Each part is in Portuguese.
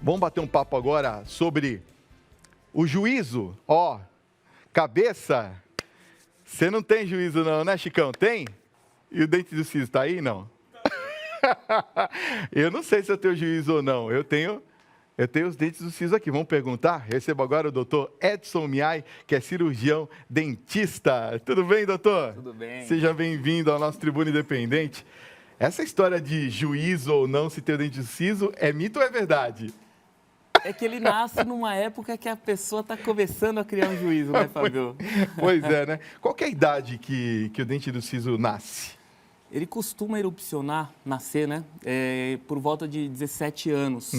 Vamos bater um papo agora sobre o juízo. Ó, cabeça, você não tem juízo não, né, Chicão? Tem? E o dente do siso tá aí, não? Eu não sei se eu tenho juízo ou não. Eu tenho os dentes do siso aqui. Vamos perguntar? Recebo agora o doutor Edson Miai, que é cirurgião dentista. Tudo bem, doutor? Tudo bem. Seja bem-vindo ao nosso Tribuna Independente. Essa história de juízo ou não se ter o dente do siso é mito ou é verdade? É que ele nasce numa época que a pessoa está começando a criar um juízo, né, Fábio? Pois é, né? Qual que é a idade que o dente do siso nasce? Ele costuma erupcionar, nascer, né, por volta de 17 anos.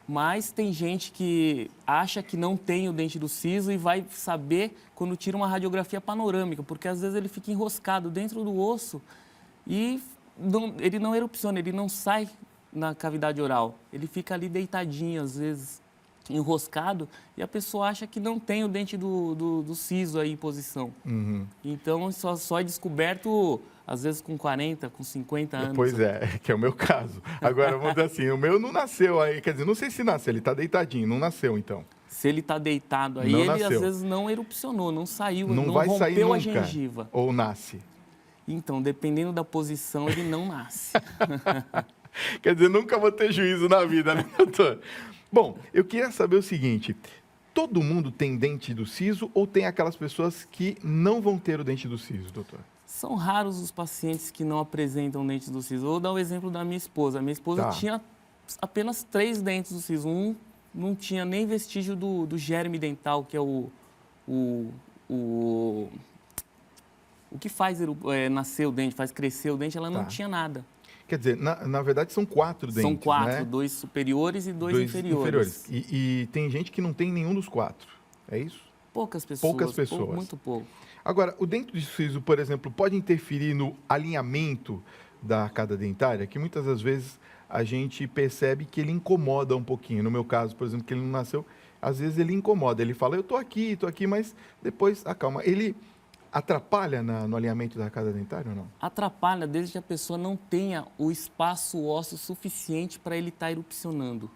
Mas tem gente que acha que não tem o dente do siso e vai saber quando tira uma radiografia panorâmica, porque às vezes ele fica enroscado dentro do osso e ele não erupciona, ele não sai na cavidade oral. Ele fica ali deitadinho, às vezes enroscado, e a pessoa acha que não tem o dente do siso aí em posição. Então, só é descoberto, às vezes, com 40, com 50 anos. Pois é, que é o meu caso. Agora, vamos dizer assim, o meu não nasceu aí, quer dizer, não sei se nasceu, ele está deitadinho, não nasceu, então. Se ele está deitado aí, Não ele nasceu. Às vezes não erupcionou, não saiu, Não vai sair rompeu nunca, a gengiva. ou nasce? Então, dependendo da posição, ele não nasce. Quer dizer, nunca vou ter juízo na vida, né, doutor? Bom, eu queria saber o seguinte, todo mundo tem dente do siso ou tem aquelas pessoas que não vão ter o dente do siso, doutor? São raros os pacientes que não apresentam dentes do siso. Vou dar o exemplo da minha esposa. A minha esposa tinha apenas 3 dentes do siso. Um não tinha nem vestígio do germe dental, que é o que faz nascer o dente, faz crescer o dente. Ela não tinha nada. Quer dizer, na verdade são 4 dentes, São 4, né? 2 superiores e 2 inferiores. E tem gente que não tem nenhum dos 4, é isso? Poucas pessoas. Poucas pessoas. Muito pouco. Agora, o dente do siso, por exemplo, pode interferir no alinhamento da arcada dentária, que muitas das vezes a gente percebe que ele incomoda um pouquinho. No meu caso, por exemplo, que ele não nasceu, às vezes ele incomoda. Ele fala, eu estou aqui, mas depois acalma. Ele atrapalha no alinhamento da arcada dentária ou não? Atrapalha desde que a pessoa não tenha o espaço ósseo suficiente para ele estar erupcionando.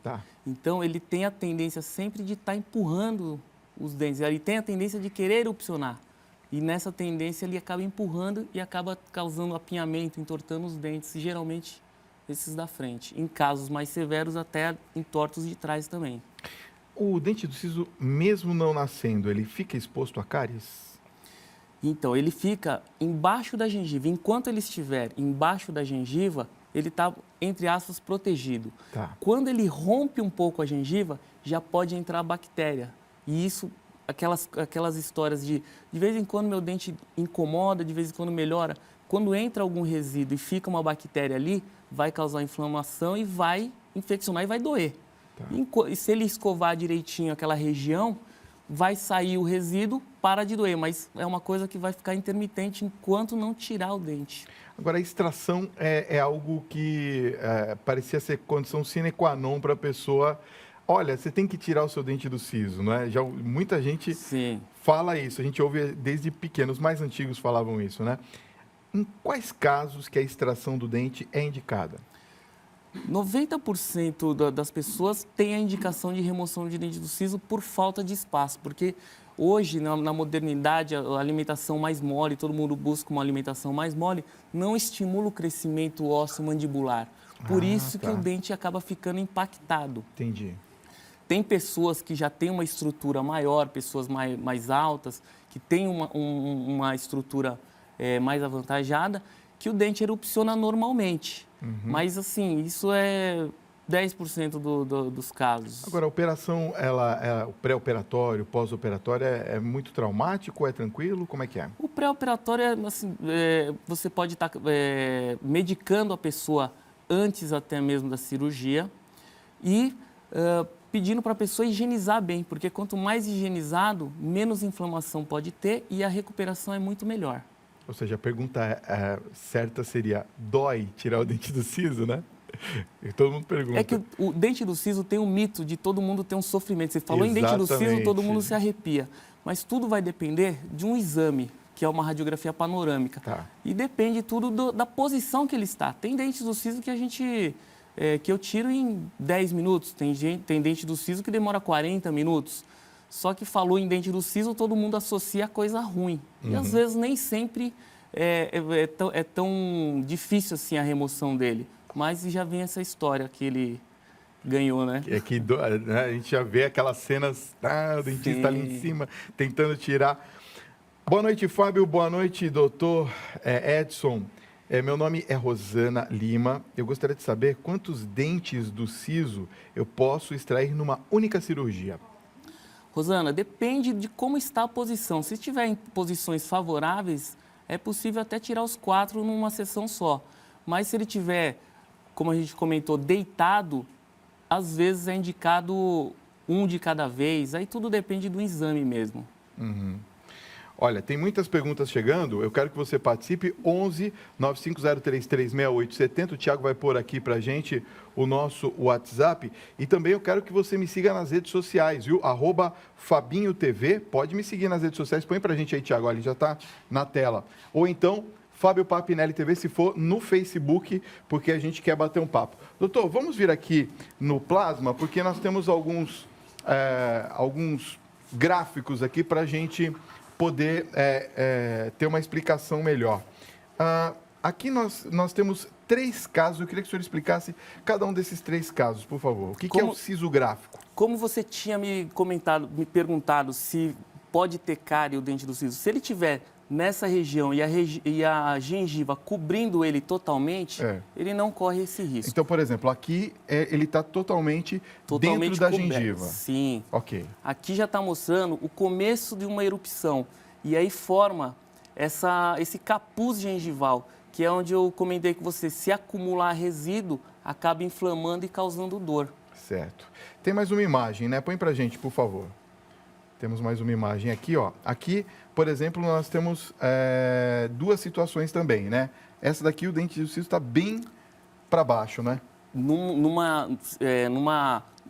Então, ele tem a tendência sempre de estar empurrando os dentes. Ele tem a tendência de querer erupcionar. E nessa tendência, ele acaba empurrando e acaba causando apinhamento, entortando os dentes, geralmente esses da frente. Em casos mais severos, até entortos de trás também. O dente do siso, mesmo não nascendo, ele fica exposto a cáries? Então, ele fica embaixo da gengiva. Enquanto ele estiver embaixo da gengiva, ele está, entre aspas, protegido. Quando ele rompe um pouco a gengiva, já pode entrar a bactéria. E isso, aquelas histórias de vez em quando meu dente incomoda, de vez em quando melhora. Quando entra algum resíduo e fica uma bactéria ali, vai causar inflamação e vai infeccionar e vai doer. E se ele escovar direitinho aquela região, vai sair o resíduo, para de doer, mas é uma coisa que vai ficar intermitente enquanto não tirar o dente. Agora, a extração é algo que parecia ser condição sine qua non para a pessoa. Olha, você tem que tirar o seu dente do siso, não é? Já muita gente fala isso, a gente ouve desde pequeno, os mais antigos falavam isso, né? Em quais casos que a extração do dente é indicada? 90% das pessoas têm a indicação de remoção de dente do siso por falta de espaço, porque hoje, na modernidade, a alimentação mais mole, todo mundo busca uma alimentação mais mole, não estimula o crescimento ósseo mandibular. Por isso que o dente acaba ficando impactado. Entendi. Tem pessoas que já têm uma estrutura maior, pessoas mais altas, que têm uma estrutura mais avantajada, que o dente erupciona normalmente. Mas, assim, isso é 10% dos casos. Agora, a operação, o pré-operatório, pós-operatório, é muito traumático, é tranquilo? Como é que é? O pré-operatório, assim, você pode estar medicando a pessoa antes até mesmo da cirurgia e pedindo para a pessoa higienizar bem, porque quanto mais higienizado, menos inflamação pode ter e a recuperação é muito melhor. Ou seja, a pergunta certa seria, dói tirar o dente do siso, né? E todo mundo pergunta. É que o dente do siso tem um mito de todo mundo ter um sofrimento. Você falou em dente do siso, todo mundo se arrepia. Mas tudo vai depender de um exame, que é uma radiografia panorâmica. E depende tudo da posição que ele está. Tem dentes do siso que a gente que eu tiro em 10 minutos. Tem dente do siso que demora 40 minutos. Só que falou em dente do siso, todo mundo associa a coisa ruim. E às vezes nem sempre é tão difícil assim a remoção dele. Mas já vem essa história que ele ganhou, né? A gente já vê aquelas cenas, o dentista ali em cima, tentando tirar. Boa noite, Fábio. Boa noite, doutor Edson. Meu nome é Rosana Lima. Eu gostaria de saber quantos dentes do siso eu posso extrair numa única cirurgia. Rosana, depende de como está a posição. Se estiver em posições favoráveis, é possível até tirar os 4 numa sessão só. Mas se ele tiver, como a gente comentou, deitado, às vezes é indicado 1 de cada vez. Aí tudo depende do exame mesmo. Olha, tem muitas perguntas chegando. Eu quero que você participe. 11 95033 6870. O Thiago vai pôr aqui para a gente o nosso WhatsApp. E também eu quero que você me siga nas redes sociais, viu? @FabinhoTV. Pode me seguir nas redes sociais. Põe para a gente aí, Thiago. Olha, ele já está na tela. Ou então, Fábio Papinelli TV, se for no Facebook, porque a gente quer bater um papo. Doutor, vamos vir aqui no plasma, porque nós temos alguns gráficos aqui para a gente poder ter uma explicação melhor. Aqui nós temos 3 casos. Eu queria que o senhor explicasse cada um desses 3 casos, por favor. O que é o siso gráfico? Como você tinha me perguntado se pode ter cárie o dente do siso, se ele tiver nessa região e a gengiva cobrindo ele totalmente, ele não corre esse risco. Então, por exemplo, aqui ele está totalmente dentro da gengiva. Sim. Ok. Aqui já está mostrando o começo de uma erupção. E aí forma esse capuz gengival, que é onde eu comentei com você, se acumular resíduo, acaba inflamando e causando dor. Certo. Tem mais uma imagem, né? Põe pra gente, por favor. Temos mais uma imagem aqui, ó. Aqui, por exemplo, nós temos 2 situações também, né? Essa daqui, o dente do siso está bem para baixo, né?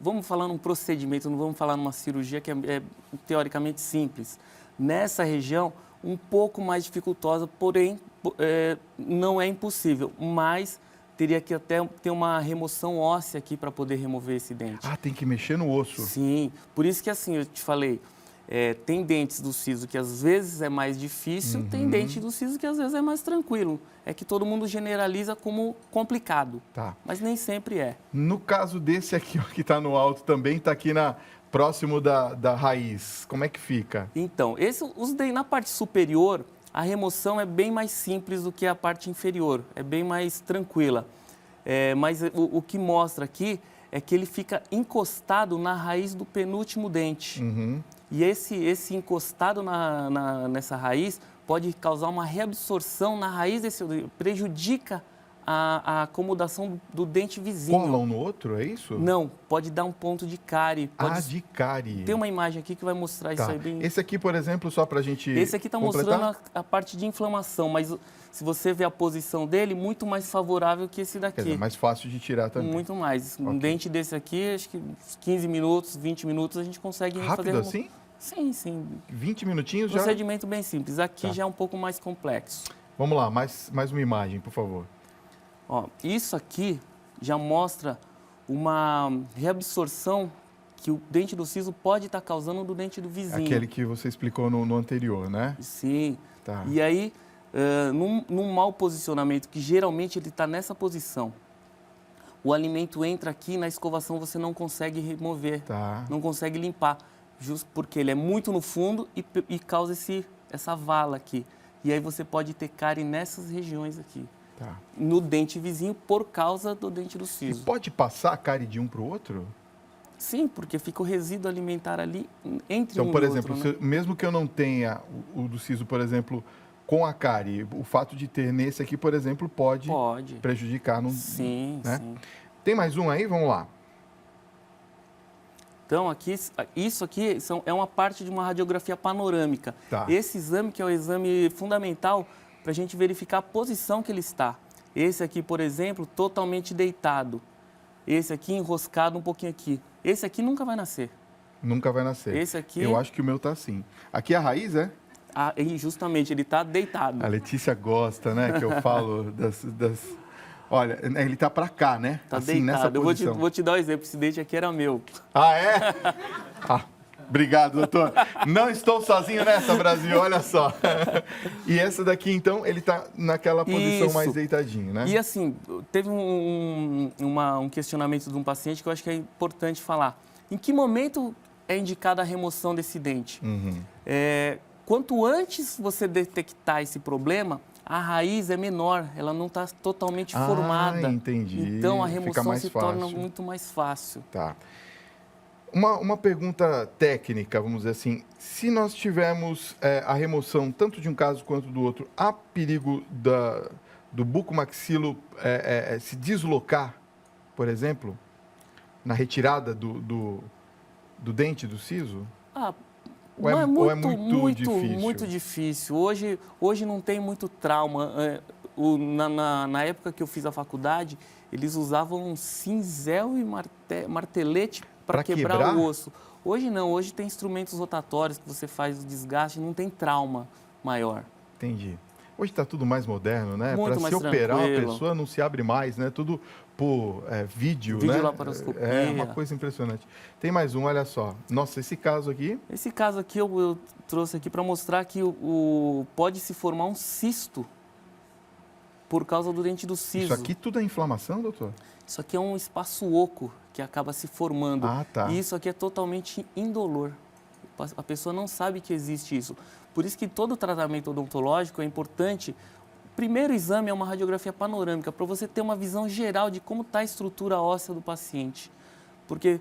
Vamos falar num procedimento, não vamos falar numa cirurgia que é teoricamente simples. Nessa região, um pouco mais dificultosa, porém, não é impossível, mas teria que até ter uma remoção óssea aqui para poder remover esse dente. Tem que mexer no osso. Sim, por isso que assim, eu te falei, tem dentes do siso que às vezes é mais difícil, tem dente do siso que às vezes é mais tranquilo. É que todo mundo generaliza como complicado, mas nem sempre é. No caso desse aqui, ó, que está no alto também, está aqui próximo da raiz, como é que fica? Então, na parte superior, a remoção é bem mais simples do que a parte inferior, é bem mais tranquila. Mas o que mostra aqui é que ele fica encostado na raiz do penúltimo dente. E esse encostado nessa raiz pode causar uma reabsorção na raiz prejudica a acomodação do dente vizinho. Cola um no outro, é isso? Não, pode dar um ponto de cárie. De cárie. Tem uma imagem aqui que vai mostrar isso aí bem... Esse aqui, por exemplo, só para a gente Esse aqui está mostrando a parte de inflamação, mas se você ver a posição dele, muito mais favorável que esse daqui. Quer dizer, mais fácil de tirar também. Muito mais. Um dente desse aqui, acho que 15 minutos, 20 minutos, a gente consegue fazer... Rápido assim? Sim, sim. 20 minutinhos já? Procedimento bem simples. Aqui já é um pouco mais complexo. Vamos lá, mais uma imagem, por favor. Ó, isso aqui já mostra uma reabsorção que o dente do siso pode estar causando do dente do vizinho. Aquele que você explicou no anterior, né? Sim. E aí, num mau posicionamento, que geralmente ele está nessa posição, o alimento entra aqui, na escovação você não consegue remover, não consegue limpar, justo porque ele é muito no fundo e causa essa vala aqui. E aí você pode ter cárie nessas regiões aqui. No dente vizinho por causa do dente do siso. E pode passar a cárie de um para o outro? Sim, porque fica o resíduo alimentar ali entre um e outro. Então, por exemplo, né? mesmo que eu não tenha o do siso, por exemplo, com a cárie, o fato de ter nesse aqui, por exemplo, pode prejudicar. Sim, né? sim. Tem mais um aí? Vamos lá. Então, isso aqui é uma parte de uma radiografia panorâmica. Esse exame que é o exame fundamental para a gente verificar a posição que ele está. Esse aqui, por exemplo, totalmente deitado. Esse aqui enroscado um pouquinho aqui. Esse aqui nunca vai nascer. Nunca vai nascer. Esse aqui... Eu acho que o meu está assim. Aqui é a raiz, é? Justamente, ele está deitado. A Letícia gosta, né, que eu falo Olha, ele tá para cá, né? Tá assim, deitado. nessa posição. Vou te dar um exemplo. Esse dente aqui era meu. Ah, é? Obrigado, doutor. Não estou sozinho nessa, Brasil, olha só. E essa daqui, então, ele está naquela posição mais deitadinho, né? E assim, teve um questionamento de um paciente que eu acho que é importante falar. Em que momento é indicada a remoção desse dente? Quanto antes você detectar esse problema, a raiz é menor, ela não está totalmente formada. Entendi. Então, a remoção se torna fácil. muito mais fácil. Tá. Uma pergunta técnica, vamos dizer assim. Se nós tivermos a remoção tanto de um caso quanto do outro, há perigo do bucomaxilo se deslocar, por exemplo, na retirada do dente do siso? Ou é difícil? Muito difícil. Hoje não tem muito trauma. Na época que eu fiz a faculdade, eles usavam cinzel e martelete para quebrar o osso. Hoje não, hoje tem instrumentos rotatórios que você faz o desgaste, não tem trauma maior. Entendi. Hoje está tudo mais moderno, né? Para se operar uma pessoa não se abre mais, né? Tudo por vídeo, né? Videolaparoscopia. É uma coisa impressionante. Tem mais um, olha só. Nossa, esse caso aqui... Esse caso aqui eu trouxe aqui para mostrar que pode se formar um cisto por causa do dente do siso. Isso aqui tudo é inflamação, doutor? Isso aqui é um espaço oco que acaba se formando. Tá. E isso aqui é totalmente indolor. A pessoa não sabe que existe isso. Por isso que todo tratamento odontológico é importante. O primeiro exame é uma radiografia panorâmica, para você ter uma visão geral de como está a estrutura óssea do paciente. Porque,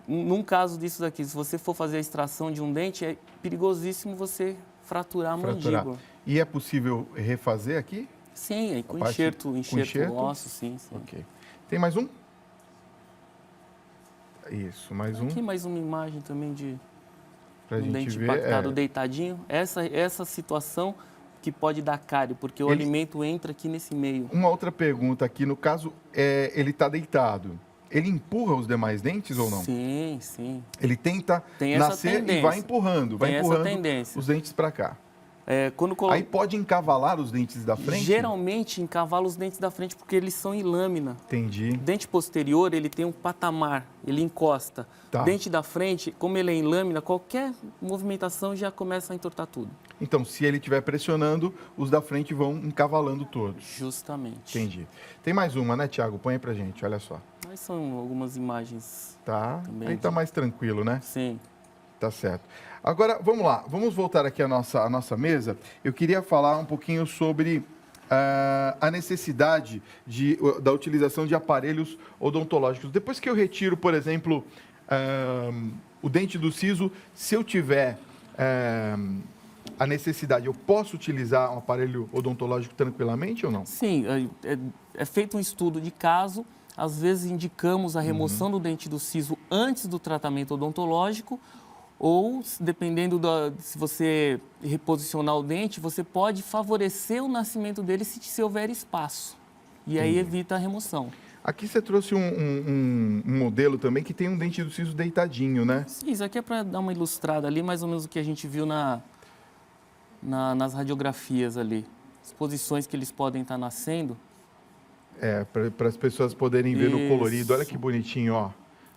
num caso disso daqui, se você for fazer a extração de um dente, é perigosíssimo você fraturar a mandíbula. E é possível refazer aqui? Sim, com enxerto ósseo, sim. Ok. Tem mais um? Isso, mais um. Aqui mais uma imagem também de um dente ver, impactado deitadinho. Essa situação que pode dar cárie, porque o alimento entra aqui nesse meio. Uma outra pergunta aqui, no caso, ele está deitado. Ele empurra os demais dentes ou não? Sim, sim. Ele tenta nascer e vai empurrando os dentes para cá. Aí pode encavalar os dentes da frente? Geralmente encavala os dentes da frente porque eles são em lâmina. Entendi. Dente posterior, ele tem um patamar, ele encosta. Tá. Dente da frente, como ele é em lâmina, qualquer movimentação já começa a entortar tudo. Então, se ele estiver pressionando, os da frente vão encavalando todos. Justamente. Entendi. Tem mais uma, né, Thiago? Põe aí pra gente, olha só. Mas são algumas imagens. Tá. Aí tá mais tranquilo, né? Sim. Tá certo. Agora, vamos lá. Vamos voltar aqui à nossa mesa. Eu queria falar um pouquinho sobre a necessidade da utilização de aparelhos odontológicos. Depois que eu retiro, por exemplo, o dente do siso, se eu tiver a necessidade, eu posso utilizar um aparelho odontológico tranquilamente ou não? Sim, é feito um estudo de caso. Às vezes indicamos a remoção do dente do siso antes do tratamento odontológico, ou, dependendo se você reposicionar o dente, você pode favorecer o nascimento dele se houver espaço. E aí evita a remoção. Aqui você trouxe um modelo também que tem um dente do siso deitadinho, né? Sim, isso aqui é para dar uma ilustrada ali, mais ou menos o que a gente viu nas radiografias ali. As posições que eles podem estar nascendo. Para as pessoas poderem ver no colorido. Olha que bonitinho, ó.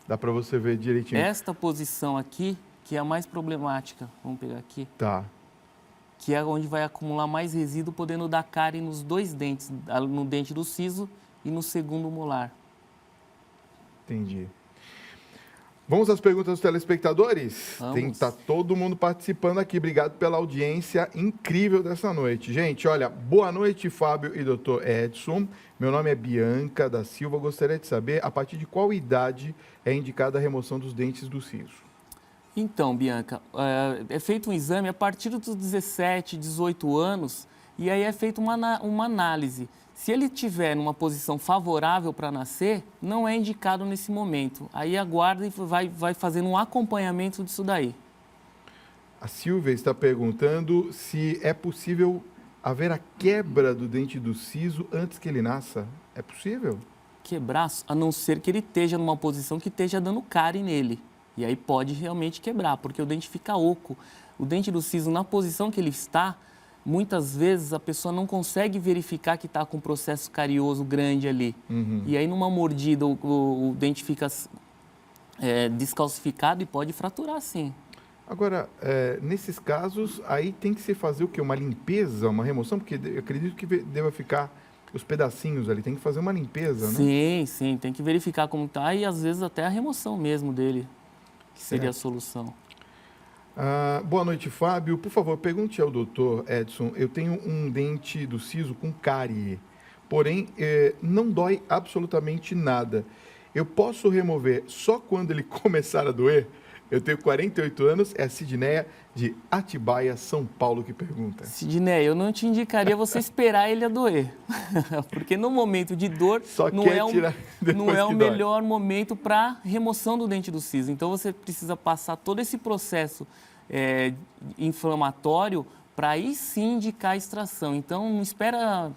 Dá para você ver direitinho. Esta posição aqui, que é a mais problemática, vamos pegar aqui. Tá. Que é onde vai acumular mais resíduo, podendo dar cárie nos dois dentes, no dente do siso e no segundo molar. Entendi. Vamos às perguntas dos telespectadores? Tá todo mundo participando aqui. Obrigado pela audiência incrível dessa noite. Gente, olha, boa noite, Fábio e doutor Edson. Meu nome é Bianca da Silva. Gostaria de saber a partir de qual idade é indicada a remoção dos dentes do siso. Então, Bianca, é feito um exame a partir dos 17, 18 anos e aí é feita uma análise. Se ele estiver numa posição favorável para nascer, não é indicado nesse momento. Aí aguarda e vai fazendo um acompanhamento disso daí. A Silvia está perguntando se é possível haver a quebra do dente do siso antes que ele nasça. É possível? Quebrar, a não ser que ele esteja numa posição que esteja dando cárie nele. E aí pode realmente quebrar, porque o dente fica oco. O dente do siso, na posição que ele está, muitas vezes a pessoa não consegue verificar que está com um processo carioso grande ali. E aí, numa mordida, o dente fica descalcificado e pode fraturar, sim. Agora, nesses casos, aí tem que se fazer o quê? Uma limpeza, uma remoção? Porque eu acredito que deva ficar os pedacinhos ali, tem que fazer uma limpeza, né? Sim, sim, tem que verificar como está e às vezes até a remoção mesmo dele, que seria a solução. Boa noite, Fábio. Por favor, pergunte ao doutor Edson, eu tenho um dente do siso com cárie, porém não dói absolutamente nada. Eu posso remover só quando ele começar a doer? Eu tenho 48 anos, é a Sidneia de Atibaia, São Paulo, que pergunta. Sidneia, eu não te indicaria você esperar ele a doer, porque no momento de dor não é o melhor momento para remoção do dente do siso. Então, você precisa passar todo esse processo inflamatório para aí sim indicar a extração. Então, não espera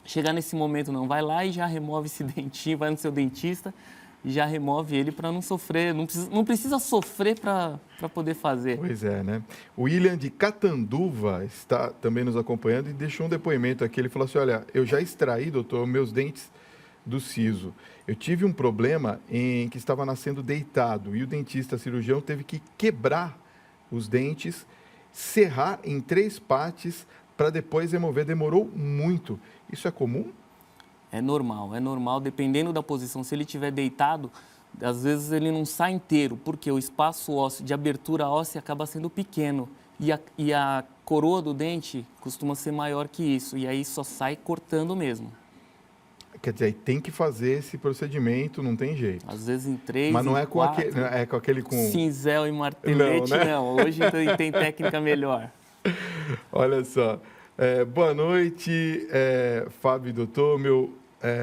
chegar nesse momento, não. Vai lá e já remove esse dentinho, vai no seu dentista e já remove ele para não sofrer, não precisa sofrer para poder fazer. Pois é, né? O William de Catanduva está também nos acompanhando e deixou um depoimento aqui. Ele falou assim, olha, eu já extraí, doutor, meus dentes do siso. Eu tive um problema em que estava nascendo deitado e o dentista cirurgião teve que quebrar os dentes, serrar em 3 partes para depois remover. Demorou muito. Isso é comum? É normal, dependendo da posição. Se ele estiver deitado, às vezes ele não sai inteiro, porque o espaço ósseo de abertura óssea acaba sendo pequeno e a coroa do dente costuma ser maior que isso, e aí só sai cortando mesmo. Quer dizer, tem que fazer esse procedimento, não tem jeito. Às vezes em 3, mas não é 4, com aquele com cinzel e martelete, não, né? Não. Hoje tem técnica melhor. Olha só. Boa noite, Fábio e doutor. Meu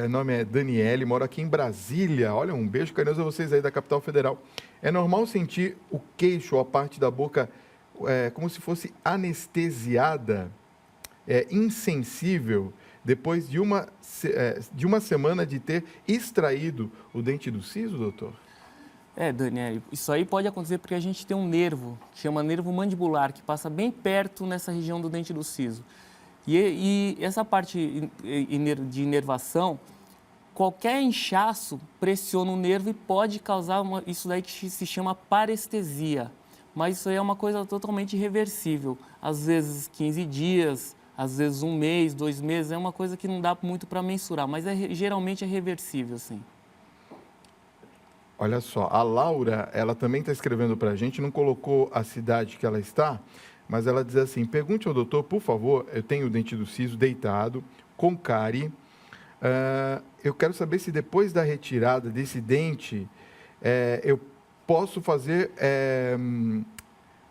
nome é Daniele, moro aqui em Brasília. Olha, um beijo carinhoso a vocês aí da capital federal. É normal sentir o queixo ou a parte da boca como se fosse anestesiada, insensível, depois de uma semana de ter extraído o dente do siso, doutor? Daniele, isso aí pode acontecer porque a gente tem um nervo, que chama nervo mandibular, que passa bem perto nessa região do dente do siso. E essa parte de inervação, qualquer inchaço pressiona o nervo e pode causar isso daí que se chama parestesia. Mas isso aí é uma coisa totalmente irreversível. Às vezes 15 dias, às vezes 1 mês, 2 meses, é uma coisa que não dá muito para mensurar, mas geralmente é reversível, sim. Olha só, a Laura, ela também está escrevendo para a gente, não colocou a cidade que ela está, mas ela diz assim, pergunte ao doutor, por favor, eu tenho o dente do siso deitado, com cárie, eu quero saber se depois da retirada desse dente, eu posso fazer,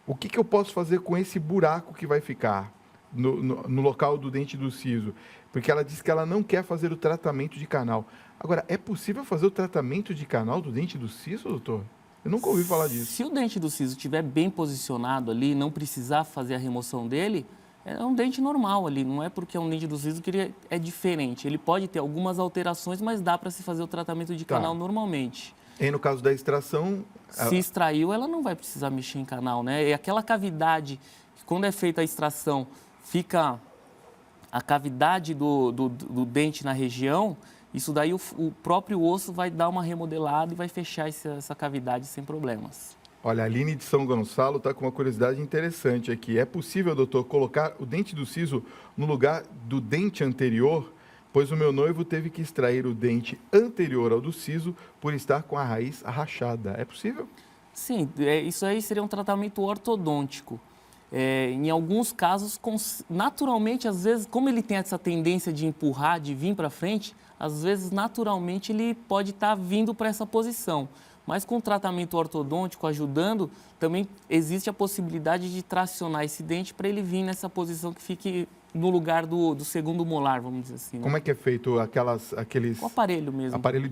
o que eu posso fazer com esse buraco que vai ficar no local do dente do siso? Porque ela diz que ela não quer fazer o tratamento de canal. Agora, é possível fazer o tratamento de canal do dente do siso, doutor? Eu nunca ouvi falar disso. Se o dente do siso estiver bem posicionado ali, não precisar fazer a remoção dele, é um dente normal ali, não é porque é um dente do siso que ele é diferente. Ele pode ter algumas alterações, mas dá para se fazer o tratamento de canal normalmente. E no caso da extração... Se extraiu, ela não vai precisar mexer em canal, né? E aquela cavidade, que quando é feita a extração, fica a cavidade do dente na região, isso daí o próprio osso vai dar uma remodelada e vai fechar essa cavidade sem problemas. Olha, a Aline de São Gonçalo está com uma curiosidade interessante aqui. É possível, doutor, colocar o dente do siso no lugar do dente anterior? Pois o meu noivo teve que extrair o dente anterior ao do siso por estar com a raiz rachada. É possível? Sim, isso aí seria um tratamento ortodôntico. Em alguns casos, naturalmente, às vezes, como ele tem essa tendência de empurrar, de vir para frente, às vezes, naturalmente, ele pode estar vindo para essa posição. Mas com o tratamento ortodôntico ajudando, também existe a possibilidade de tracionar esse dente para ele vir nessa posição que fique no lugar do segundo molar, vamos dizer assim. Né? Como é que é feito aqueles... O aparelho mesmo. Aparelho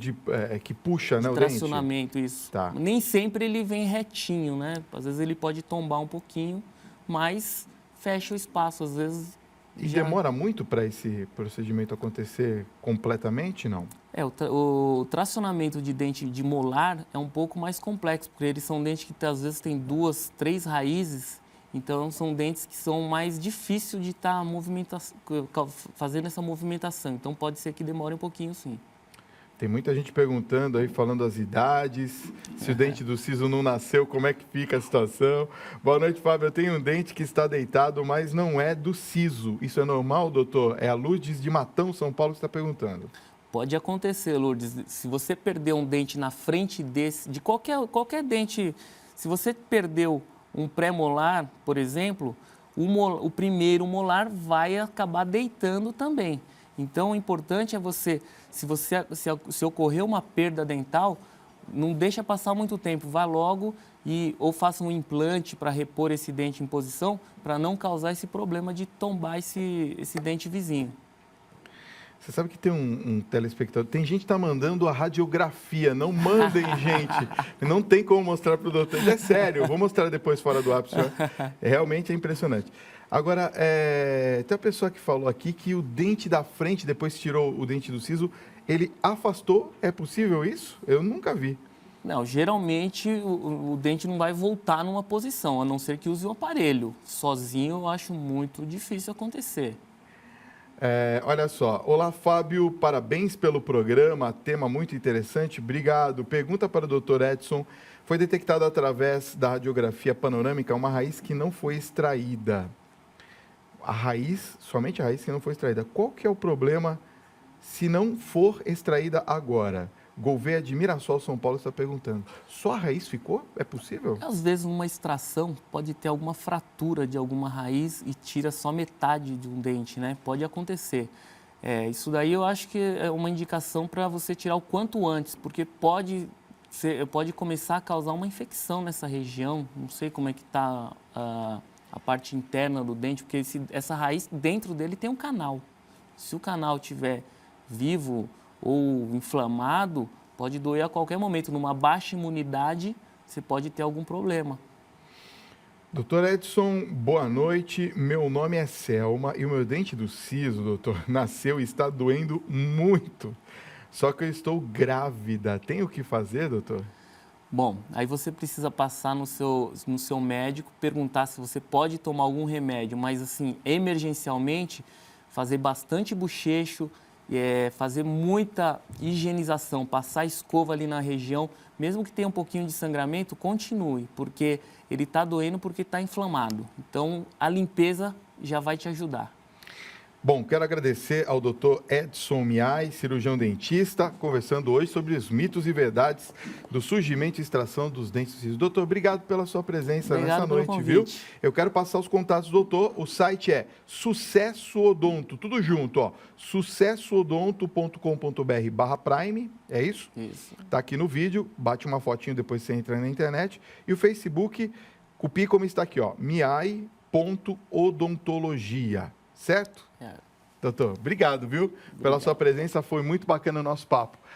que puxa, né, o dente? Tracionamento, isso. Tá. Nem sempre ele vem retinho, né? Às vezes ele pode tombar um pouquinho, mas fecha o espaço, às vezes... E demora muito para esse procedimento acontecer completamente, não? O tracionamento de dente de molar é um pouco mais complexo, porque eles são dentes que às vezes têm 2, 3 raízes Então, são dentes que são mais difíceis de estar fazendo essa movimentação. Então, pode ser que demore um pouquinho, sim. Tem muita gente perguntando aí, falando as idades, se o dente do siso não nasceu, como é que fica a situação. Boa noite, Fábio. Eu tenho um dente que está deitado, mas não é do siso. Isso é normal, doutor? É a Lourdes de Matão, São Paulo, que está perguntando. Pode acontecer, Lourdes. Se você perder um dente na frente de qualquer dente, se você perdeu um pré-molar, por exemplo, o primeiro molar vai acabar deitando também. Então, o importante é se ocorrer uma perda dental, não deixa passar muito tempo, vá logo ou faça um implante para repor esse dente em posição, para não causar esse problema de tombar esse dente vizinho. Você sabe que tem um telespectador, tem gente que está mandando a radiografia, não mandem, gente, não tem como mostrar para o doutor, é sério, eu vou mostrar depois fora do ar para o senhor, realmente é impressionante. Agora, tem uma pessoa que falou aqui que o dente da frente, depois que tirou o dente do siso, ele afastou, é possível isso? Eu nunca vi. Não, geralmente o dente não vai voltar numa posição, a não ser que use o aparelho, sozinho eu acho muito difícil acontecer. Olha só, olá Fábio, parabéns pelo programa, tema muito interessante, obrigado. Pergunta para o Dr. Edson, foi detectada através da radiografia panorâmica uma raiz que não foi extraída. Somente a raiz que não foi extraída. Qual que é o problema se não for extraída agora? Gouveia de Mirassol, São Paulo, está perguntando. Só a raiz ficou? É possível? Às vezes, uma extração pode ter alguma fratura de alguma raiz e tira só metade de um dente, né? Pode acontecer. Isso daí eu acho que é uma indicação para você tirar o quanto antes, porque pode começar a causar uma infecção nessa região. Não sei como é que está a parte interna do dente, porque essa raiz, dentro dele tem um canal. Se o canal estiver vivo ou inflamado, pode doer a qualquer momento. Numa baixa imunidade, você pode ter algum problema. Doutor Edson, boa noite. Meu nome é Selma e o meu dente do siso, doutor, nasceu e está doendo muito. Só que eu estou grávida. Tem o que fazer, doutor? Bom, aí você precisa passar no seu médico, perguntar se você pode tomar algum remédio, mas assim, emergencialmente, fazer bastante bochecho, fazer muita higienização, passar escova ali na região, mesmo que tenha um pouquinho de sangramento, continue, porque ele está doendo porque está inflamado. Então, a limpeza já vai te ajudar. Bom, quero agradecer ao Dr. Edson Miai, cirurgião dentista, conversando hoje sobre os mitos e verdades do surgimento e extração dos dentes do siso. Doutor, obrigado pela sua presença nessa noite, viu? Eu quero passar os contatos do doutor. O site é Sucesso Odonto, tudo junto, ó. sucessoodonto.com.br/prime, é isso? Isso. Tá aqui no vídeo, bate uma fotinho depois você entra na internet. E o Facebook, copie como está aqui, ó, miai.odontologia. Certo? É. Doutor, obrigado, viu? Pela sua presença, foi muito bacana o nosso papo.